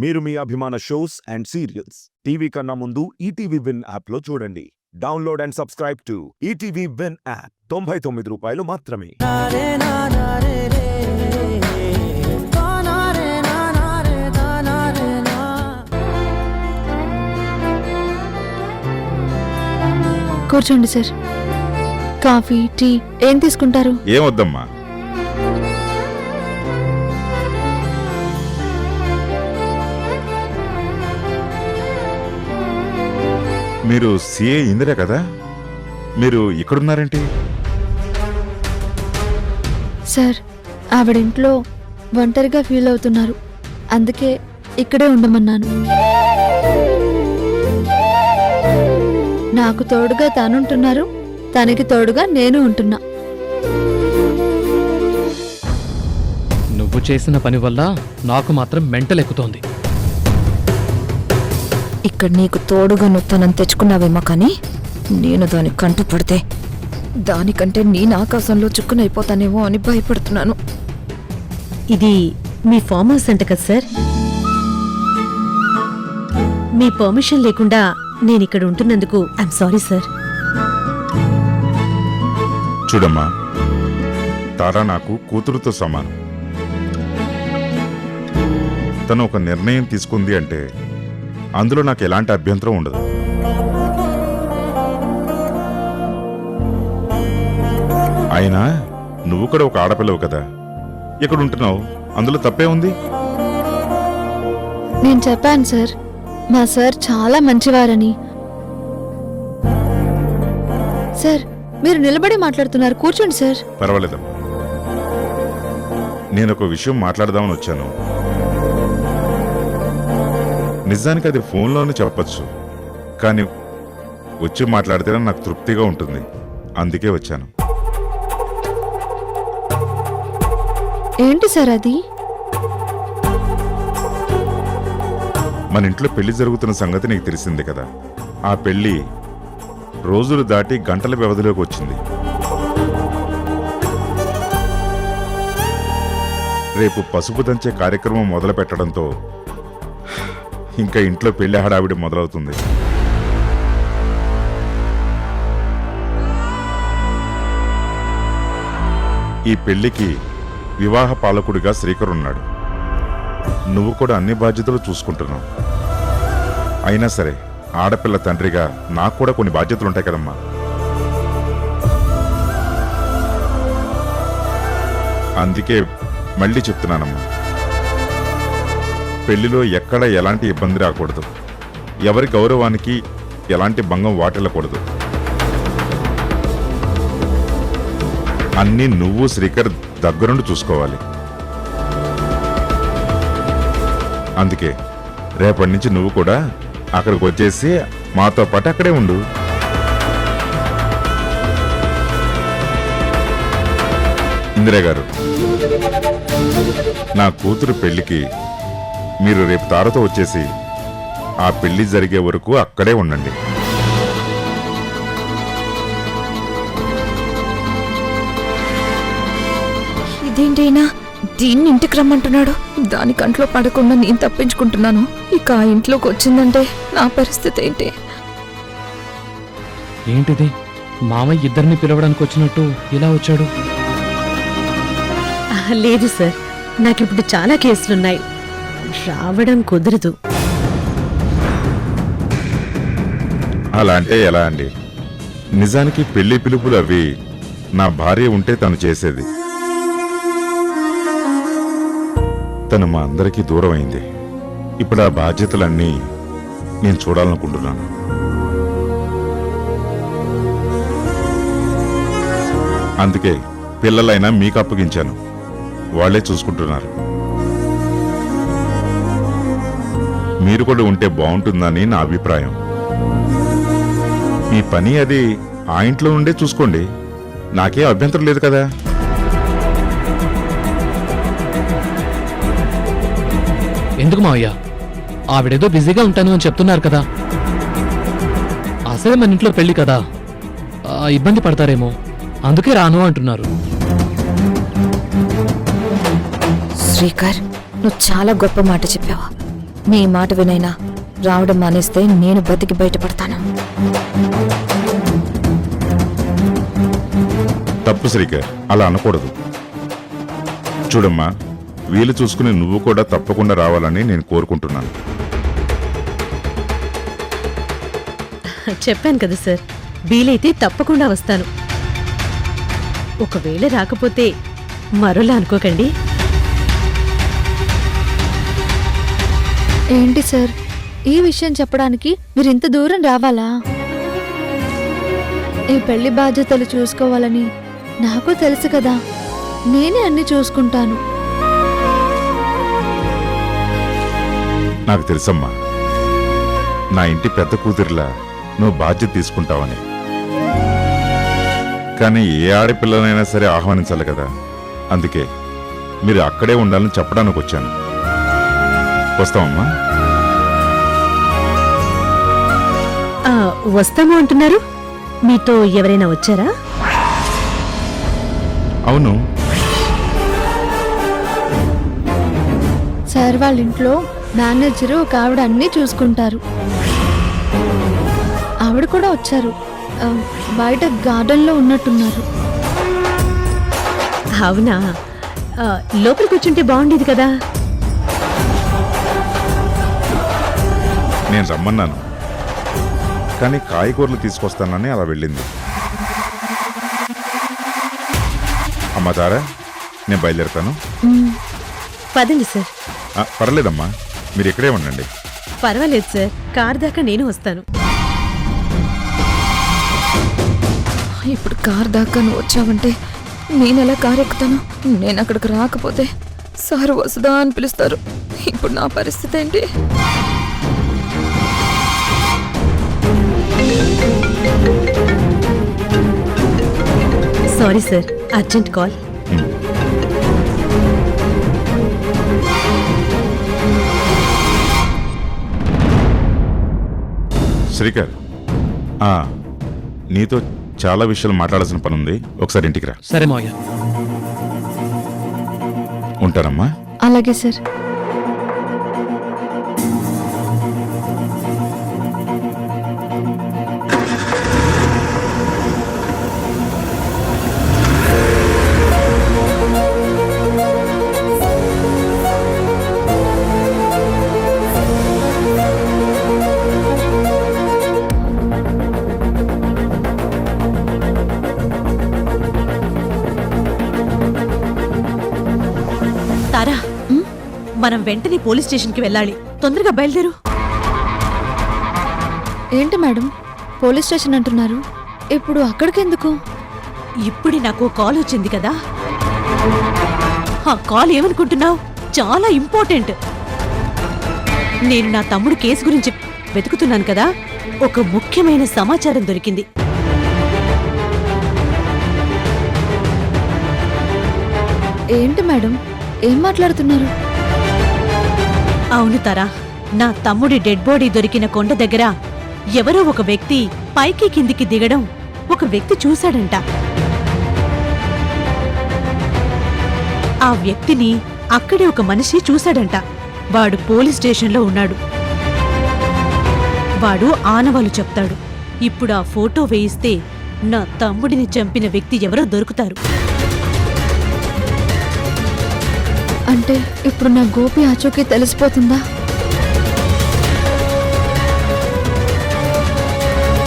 మీరు మీ అభిమాన shows and serials TV కన్నా ముందు ఈటీవీ విన్ యాప్లో చూడండి. Download and subscribe to ETV win app. 99 రూపాయలు మాత్రమే. కూర్చోండి సార్. కాఫీ, టీ ఏం తీసుకుంటారు? ఏమొద్దమ్మా. మీరు సిఏ ఇందిరా కదా? మీరు ఇక్కడున్నారేంటి? సార్, ఆవిడింట్లో ఒంటరిగా ఫీల్ అవుతున్నారు, అందుకే ఇక్కడే ఉండమన్నాను. నాకు తోడుగా తానుంటున్నారు, తనకి తోడుగా నేను ఉంటున్నా. నువ్వు చేసిన పని వల్ల నాకు మాత్రం మెంటల్ ఎక్కుతోంది. ఇక్కడ నీకు తోడుగా నువ్వు తనని తెచ్చుకున్నావేమో, కానీ నేను దాని కంటూ పడితే దానికంటే నేను ఆకాశంలో చుక్కునైపోతానేమో అని భయపడుతున్నాను. ఇది మీ ఫామ్ హౌస్ అంట కదా సార్? మీ పర్మిషన్ లేకుండా నేనిక్కడ ఉంటున్నందుకు ఐఎమ్ సారీ సార్. చూడమ్మా, తారా నాకు కూతురుతో సమానం. తను ఒక నిర్ణయం తీసుకుంది అంటే అందులో నాకు ఎలాంటి అభ్యంతరం ఉండదు. అయినా నువ్వు కూడా ఒక ఆడపిల్లవు కదా, ఇక్కడ ఉంటున్నావు, అందులో తప్పే ఉంది? నేను చెప్పాను సార్, మా సార్ చాలా మంచివారని. సార్, మీరు నిలబడి మాట్లాడుతున్నారు, కూర్చోండి సార్. పర్వాలేదమ్మా. నేను ఒక విషయం మాట్లాడదామని వచ్చాను. నిజానికి అది ఫోన్లోనే చెప్పచ్చు, కానీ వచ్చి మాట్లాడితేనే నాకు తృప్తిగా ఉంటుంది. అందుకే వచ్చాను. ఏంటి సార్ అది? మన ఇంట్లో పెళ్లి జరుగుతున్న సంగతి నీకు తెలిసిందే కదా. ఆ పెళ్లి రోజులు దాటి గంటల వ్యవధిలోకి వచ్చింది. రేపు పసుపు దంచే కార్యక్రమం మొదలు పెట్టడంతో ఇంకా ఇంట్లో పెళ్లి హడావిడి మొదలవుతుంది. ఈ పెళ్లికి వివాహ పాలకుడిగా శ్రీకర్ ఉన్నాడు. నువ్వు కూడా అన్ని బాధ్యతలు చూసుకుంటున్నావు. అయినా సరే, ఆడపిల్ల తండ్రిగా నాకు కూడా కొన్ని బాధ్యతలు ఉంటాయి కదమ్మా. అందుకే మళ్ళీ చెప్తున్నానమ్మా, పెళ్లిలో ఎక్కడ ఎలాంటి ఇబ్బంది రాకూడదు, ఎవరి గౌరవానికి ఎలాంటి భంగం వాటిల్లకూడదు. అన్నీ నువ్వు శ్రీకర్ దగ్గరుండి చూసుకోవాలి. అందుకే రేపటి నుంచి నువ్వు కూడా అక్కడికి వచ్చేసి మాతో పాటు అక్కడే ఉండు. ఇందిరా గారు, నా కూతురు పెళ్లికి మీరు రేపు తారతో వచ్చేసి ఆ పెళ్లి జరిగే వరకు అక్కడే ఉండండి. ఇదేంటైనా దీన్ని ఇంటికి రమ్మంటున్నాడు? దాని కంట్లో పడకుండా నేను తప్పించుకుంటున్నాను. ఇక ఆ ఇంట్లోకి వచ్చిందంటే నా పరిస్థితి ఏంటి? ఏంటిది, మామయ్య ఇద్దరిని పిలవడానికి వచ్చినట్టు ఇలా వచ్చాడు? లేదు సార్, నాకిప్పుడు చాలా కేసులున్నాయి, రావడం కుదరదు. అలా అంటే ఎలా అండి? నిజానికి పెళ్లి పిలుపులు అవి నా భార్య ఉంటే తను చేసేది. తను మా అందరికీ దూరం అయింది. ఇప్పుడు ఆ బాధ్యతలన్నీ నేను చూడాలనుకుంటున్నాను. అందుకే పిల్లలైనా మీకు అప్పగించాను, వాళ్లే చూసుకుంటున్నారు. మీరు కూడా ఉంటే బాగుంటుందని నా అభిప్రాయం. మీ పని అది ఆ ఇంట్లో నుండే చూసుకోండి, నాకేం అభ్యంతరం లేదు కదా. ఎందుకు మావయ్య, ఆవిడేదో బిజీగా ఉంటాను అని చెప్తున్నారు కదా. అసలే మన ఇంట్లో పెళ్లి కదా, ఇబ్బంది పడతారేమో, అందుకే రాను అంటున్నారు. శ్రీకర్, నువ్వు చాలా గొప్ప మాట చెప్పావు. నీ మాట వినైనా రావడం మానేస్తే నేను బతికి బయటపడతాను. తప్పు శ్రీకర్, అలా అనకూడదు. చూడమ్మా, వీలు చూసుకుని నువ్వు కూడా తప్పకుండా రావాలని నేను కోరుకుంటున్నాను. చెప్పాను కదా సార్, వీలైతే తప్పకుండా వస్తాను. ఒకవేళ రాకపోతే మరోలా అనుకోకండి. ఏంటి సార్, ఈ విషయం చెప్పడానికి మీరు ఇంత దూరం రావాలా? ఈ పెళ్లి బాధ్యతలు చూసుకోవాలని నాకు తెలుసు కదా, నేనే అన్ని చూసుకుంటాను. నాకు తెలుసమ్మా, నా ఇంటి పెద్ద కూతురిలా నువ్వు బాధ్యత తీసుకుంటావని. కానీ ఏ ఆడపిల్లనైనా సరే ఆహ్వానించాలి కదా, అందుకే మీరు అక్కడే ఉండాలని చెప్పడానికి వచ్చాను. వస్తామమ్మా. వస్తాము అంటున్నారు, మీతో ఎవరైనా వచ్చారా? అవును, సార్ వాళ్ళ ఇంట్లో మేనేజరు ఒక ఆవిడ అన్నీ చూసుకుంటారు. ఆవిడ కూడా వచ్చారు. బయట గార్డెన్లో ఉన్నట్టున్నారు. అవునా? లోపలికి కూర్చుంటే బాగుండేది కదా. నేను రమ్మన్నాను, కానీ కాయగూరలు తీసుకొస్తానని అలా వెళ్ళింది. అమ్మా తారా, నేను బయలుదేరుతాను. పదండి సార్. పర్లేదమ్మా, మీరు ఇక్కడే ఉండండి. పర్వాలేదు సార్, కార్ దాకా నేను వస్తాను. ఇప్పుడు కార్ దాకా నువ్వు వచ్చావంటే నేనెలా కారు ఎక్కుతాను? నేను అక్కడికి రాకపోతే సారు వసుదా అని పిలుస్తారు. ఇప్పుడు నా పరిస్థితి ఏంటి? Sorry sir, urgent call. Srikar, నీతో చాలా విషయాలు మాట్లాడాల్సిన పని ఉంది. ఒకసారి ఇంటికి రా. సరే మావయ్య. ఉంటానమ్మా. అలాగే సార్. తారా, మనం వెంటనే పోలీస్ స్టేషన్కి వెళ్ళాలి. తొందరగా బయలుదేరు. ఏంటి మేడం, పోలీస్ స్టేషన్ అంటున్నారు? ఇప్పుడు అక్కడికెందుకు? ఇప్పుడే నాకు కాల్ వచ్చింది కదా. ఆ కాల్ ఏమనుకుంటున్నావు? చాలా ఇంపార్టెంట్. నేను నా తమ్ముడు కేసు గురించి వెతుకుతున్నాను కదా, ఒక ముఖ్యమైన సమాచారం దొరికింది. ఏంటి మేడం, ఏం మాట్లాడుతున్నారు? అవును తారా, నా తమ్ముడి డెడ్ బాడీ దొరికిన కొండ దగ్గర ఎవరో ఒక వ్యక్తి పైకి కిందికి దిగడం ఒక వ్యక్తి చూశాడంట. ఆ వ్యక్తిని అక్కడే ఒక మనిషి చూశాడంట. వాడు పోలీస్ స్టేషన్లో ఉన్నాడు. వాడు ఆనవాలు చెప్తాడు. ఇప్పుడు ఆ ఫోటో వేయిస్తే నా తమ్ముడిని చంపిన వ్యక్తి ఎవరో దొరుకుతారు. అంటే ఇప్పుడు నా గోపి ఆచూకీ తెలిసిపోతుందా?